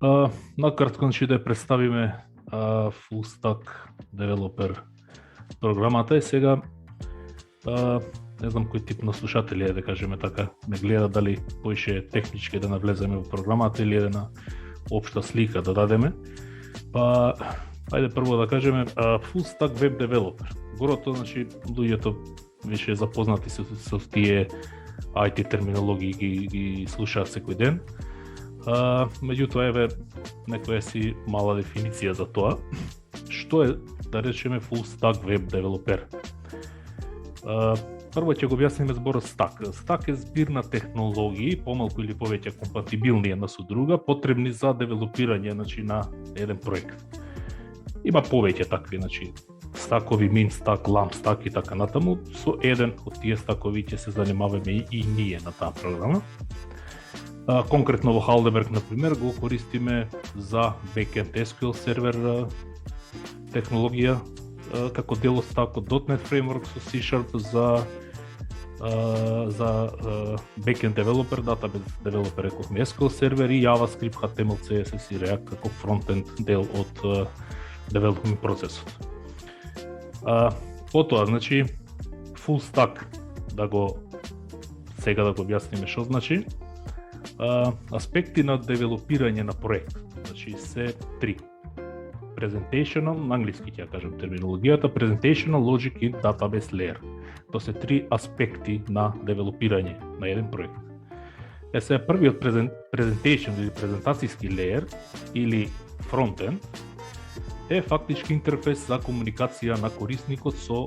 Накратко да ја представиме Full Stack Developer програмата и сега не знам кој тип на слушатели е, да кажеме така, ме гледа дали поише технички да навлеземе во програмата или една општа слика да дадеме. Па ајде прво да кажеме Full Stack Web Developer. Горото, значи, луѓето више запознати со тие IT терминологии ги слушаат секој ден. Меѓутоа еве некоја си мала дефиниција за тоа. Што е, да речеме, Full Stack Web Developer? Прво ќе го објасниме зборот stack. Stack е збир на технологии, помалку или повеќе компатибилни една со друга, потребни за девелопирање, значи, на еден проект. Има повеќе такви, значи, стакови, min stack, lamp stack и така натаму. Со еден од тие стакови ќе се занимаваме и ние на таа програма. Конкретно во Heidelberg, например, го користиме за backend SQL сервер технологија, како дел од стакот .NET Framework со C# за backend developer, database developer рекохме SQL сервер и JavaScript, HTML, CSS и React како фронтенд дел од development процесот. Потоа, значи, full stack, сега да го објасниме што значи. Аспекти на девелопирање на проект, значи се три. Presentational, на англиски ќе ја кажам терминологијата, Presentational, Logic и Database Layer. Тоа се три аспекти на девелопирање на еден проект. Сега првиот presentation или презентацијски layer или фронтенд е фактички интерфейс за комуникација на корисникот со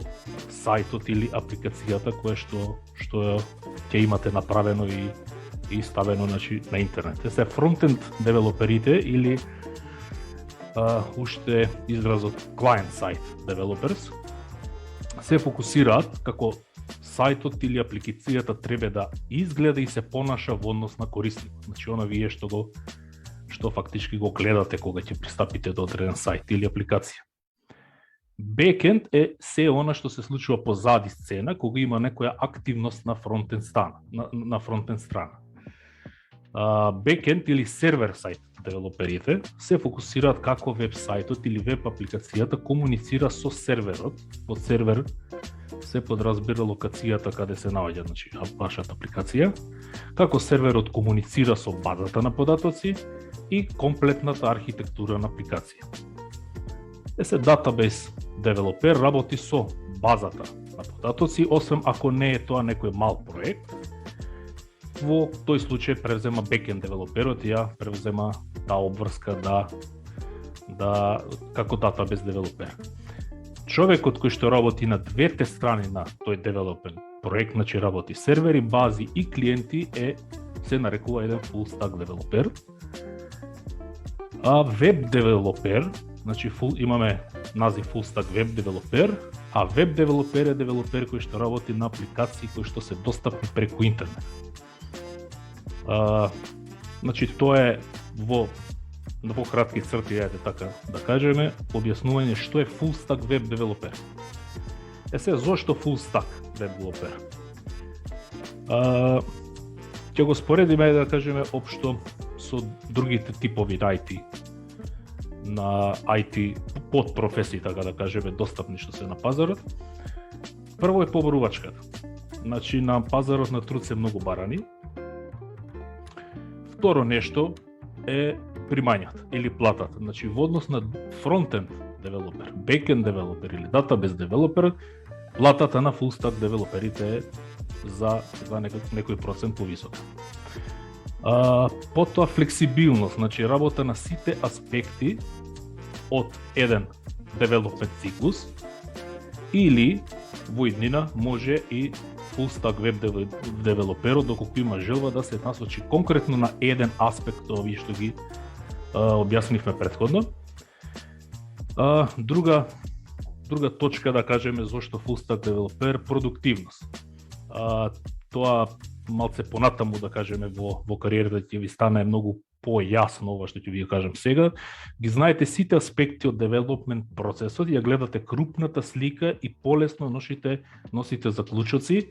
сајтот или апликацијата која што ќе имате направено и ставено, значи, на интернет. Се фронтенд девелоперите или уште изразот client side developers се фокусираат како сајтот или апликацијата треба да изгледа и се понаша во однос на корисникот. Значи, она вие што фактички го гледате кога ќе пристапите до одреден сајт или апликација. Бекенд е се она што се случува позади сцена кога има некоја активност на фронтенд страна. Бекенд или сервер сајт девелоперите се фокусираат како веб сајтот или веб апликацијата комуницира со серверот. Под сервер се подразбира локацијата каде се наоѓа, значи, вашата апликација, како серверот комуницира со базата на податоци и комплетната архитектура на апликација. Database девелопер работи со базата на податоци, освен ако не е тоа некој мал проект. Во тој случај превзема бекенд девелоперот и ја превзема таа обврска како database девелопер. Човекот кој што работи на двете страни на тој девелопен проект, значи работи сервери, бази и клиенти, се нарекува еден full stack девелопер. А веб девелопер, значи имаме назив full stack веб девелопер, а веб девелопер е девелопер кој што работи на апликации кои што се достапни преку интернет. Значи, тоа е во кратки црти, така да кажеме, објаснување што е full stack веб девелопер. Зошто full stack веб девелопер? Ќе го споредиме, да кажеме, општо со другите типови на IT подпрофесии, така да кажеме, достапни што се на пазарот. Прво е побарувачката. Значи, на пазарот на труд се многу барани. Второ нешто е примањата или платата. Значи, во однос на фронтенд девелопер, бекенд девелопер или database девелопер, платата на full stack девелоперите е за некој процент повисока. Потоа флексибилност, значи работа на сите аспекти од еден девелопмент циклус, или во иднина може и full stack веб девелоперот, доколку има желба да се насочи конкретно на еден аспект, овие што ги објаснивме претходно. Друга точка, да кажеме, зошто full stack девелопер, продуктивност. Тоа малце понатаму, да кажеме, во кариерата ќе ви стане многу појасно ова што ќе ви кажам сега. Ги знаете сите аспекти од девелопмент процесот, ја гледате крупната слика и полесно носите заклучоци,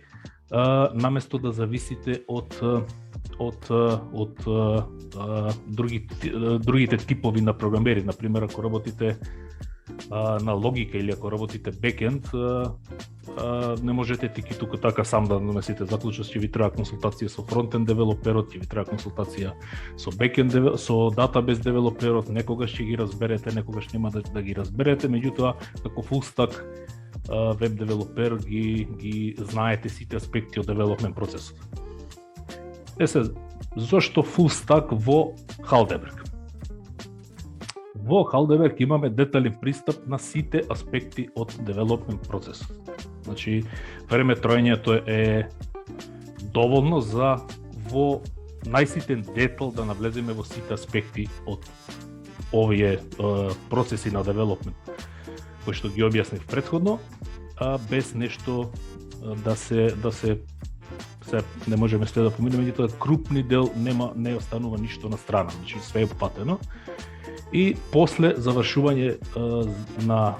наместо да зависите од од другите типови на програмери. Например, ако работите на логика или ако работите бекенд, не можете тики тука така сам да донесете заклучок, ќе ви треба консултација со фронтенд девелоперот, ќе ви треба консултација со бекенд со датабейс девелоперот, некогаш ќе ги разберете, некогаш нема да ги разберете, меѓутоа како фул стак веб девелопер ги знаете сите аспекти од девелопмент процесот. Зошто фул стак во Heidelberg? Во Heidelberg имаме детален пристап на сите аспекти од девелопмент процесот. Значи, време троењето е доволно за во најситен детал да навлеземе во сите аспекти од овие процеси на девелопмент, кои што ги објаснив претходно, без нешто да се не можеме след да поминеме, тоа крупни дел не останува ништо на страна, значи све е опатено. И после завршување на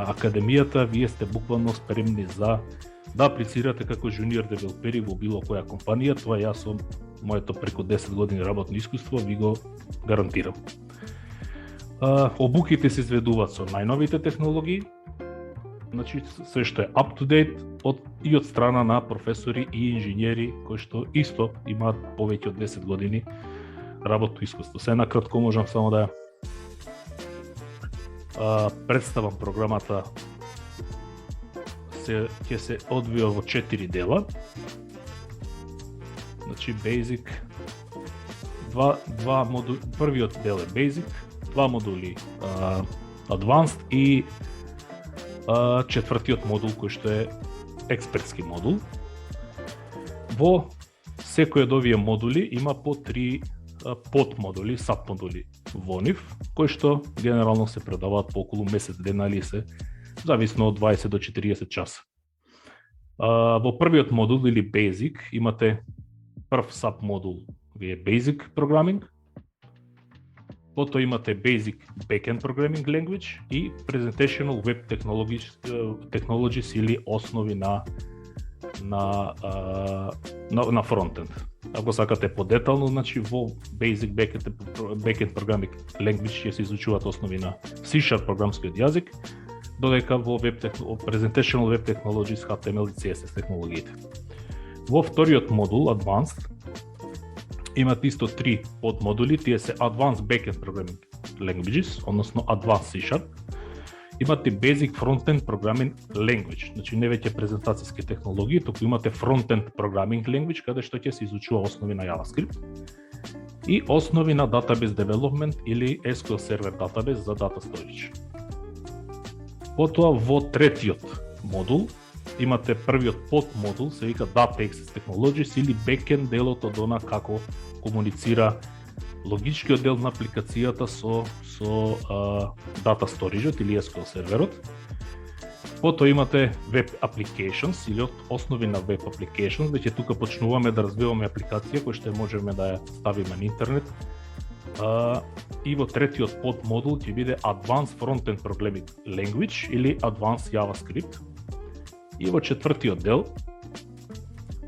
академијата, вие сте буквално спремни за да аплицирате како жуниор девелопери во било која компанија. Тоа јас со моето преку 10 години работно искуство ви го гарантирам. Обуките се изведуваат со најновите технологии, значи се што е up to date и од страна на професори и инженери кои што исто имаат повеќе од 10 години работно искуство. Се накратко можам само да представам програмата. Ќе се одвива во 4 дела. Значи Basic, два модули, првиот дел е Basic, 2 модули Advanced и четвртиот модул кој што е експертски модул. Во секој од овие модули има по 3 подмодули, сабмодули во нив, кои што генерално се предаваат по околу месец дена или се зависно од 20 до 40 часа. Во првиот модул или Basic имате прв сабмодул, вие Basic Programming, потоа имате Basic Backend Programming Language и Presentational Web Technologies или основи на фронтенд. Ако сакате подетално, значи во Basic Backend Programming Language ќе се изучуваат основи на C# програмскиот јазик, додека во Presentational Web Technologies, HTML и CSS технологиите. Во вториот модул, Advanced, имате исто 3 подмодули, тие се Advanced Backend Programming Languages, односно Advanced C#, имате Basic Frontend Programming Language, значи не веќе презентацијски технологии, туку имате Frontend Programming Language, каде што ќе се изучува основи на JavaScript и основи на Database Development или SQL Server Database за Data Storage. Потоа во третиот модул имате првиот подмодул, се вика Data Access Technologies или backend делот од она како комуницира логичкиот дел на апликацијата со Data Storage или SQL серверот. Потоа имате Web Applications или основи на Web Applications, веќе тука почнуваме да развиваме апликација која што можеме да ја ставиме на интернет. И во третиот подмодул ќе биде Advanced Frontend Programming Language или Advanced JavaScript. И во четвртиот дел,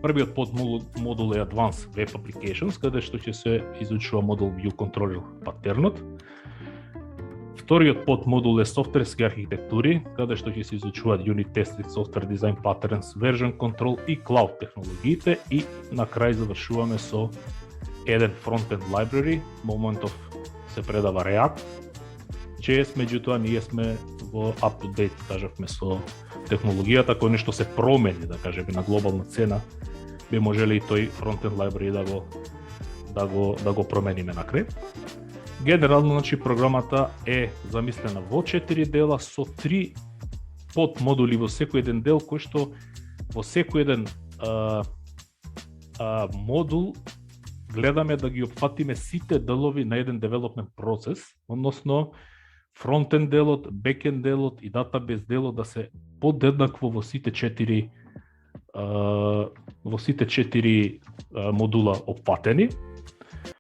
првиот подмодул е Advanced Web Applications, каде што ќе се изучува модул View Controller патернот. Вториот подмодул е софтверски архитектури, каде што ќе се изучуваат Unit Testing, Software Design Patterns, Version Control и Cloud технологиите. И на крај завршуваме со еден фронтенд library, моментов се предава React, JS, меѓутоа ние сме во up to date, кажавме, со технологијата, кој нешто се промени, да кажеме, на глобална цена, би можеле и тој фронтенд library да го промениме на крај. Генерално, значи, програмата е замислена во 4 дела со 3 подмодули во секој еден дел, кој што во секој еден модул гледаме да ги опфатиме сите делови на еден девелопмент процес, односно фронтенд делот, бекенд делот и датабейс делот да се подеднакво во сите 4 модула опфатени.